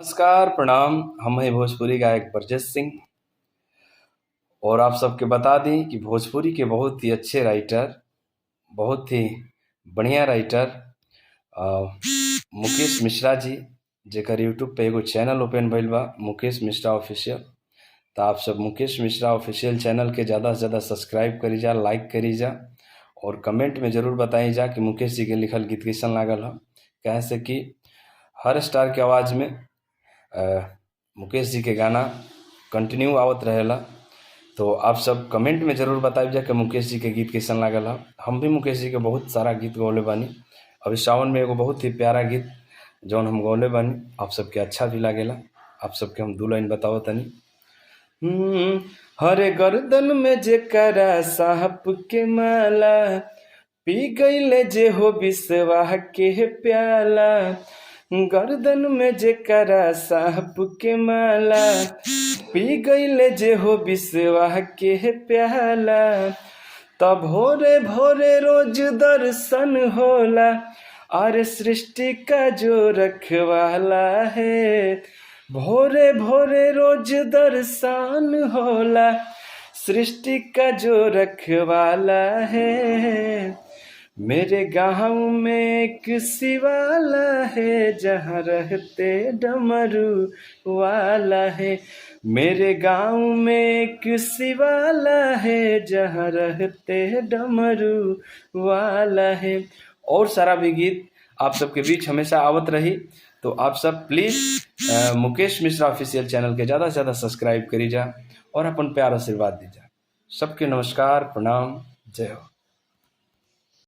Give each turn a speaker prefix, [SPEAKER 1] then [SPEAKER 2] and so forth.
[SPEAKER 1] नमस्कार, प्रणाम। हम हैं भोजपुरी गायक ब्रजेश सिंह और आप सबके बता दें कि भोजपुरी के बहुत ही अच्छे राइटर, बहुत ही बढ़िया राइटर मुकेश मिश्रा जी, जेकर यूट्यूब पे एगो चैनल ओपन भइल बा मुकेश मिश्रा ऑफिशियल। तो आप सब मुकेश मिश्रा ऑफिशियल चैनल के ज़्यादा से ज़्यादा सब्सक्राइब करी जा, लाइक करी जा और कमेंट में ज़रूर बताई जा कि मुकेश जी के लिखल गीत कैसन लागल है। कहे से कि हर स्टार के आवाज़ में मुकेश जी के गाना कंटिन्यू आवत रहेला। तो आप सब कमेंट में ज़रूर बताइए जा कि मुकेश जी के गीत कैसन लागल है। हम भी मुकेश जी के बहुत सारा गीत गौले बानी। अभी सावन में एगो बहुत ही प्यारा गीत जौन हम गौले बानी, आप सबके अच्छा भी लागेला। आप सबके हम 2 लाइन बताओ तनी। हरे गर्दन में जेकरा साहब के माला, पी गईले जे हो बिसवाह के प्याला। गर्दन में जेकरा साहब के माला, पी गईले जे हो बिसवाह के प्याला। तब भोरे भोरे रोज दर्शन होला, और सृष्टि का जो रखवाला है। भोरे भोरे रोज दर्शन होला, सृष्टि का जो रखवाला है। मेरे गाँव में एक शिवाला है, जहाँ रहते डमरू वाला है। मेरे गाँव में एक शिवाला है, जहाँ रहते डमरू वाला है। और सारा भी गीत आप सबके बीच हमेशा आवत रही। तो आप सब please Mukesh Mishra official channel के ज़्यादा से ज़्यादा सब्सक्राइब करी जा और अपन प्यार आशीर्वाद दीजा। सबके नमस्कार, प्रणाम, जय हो।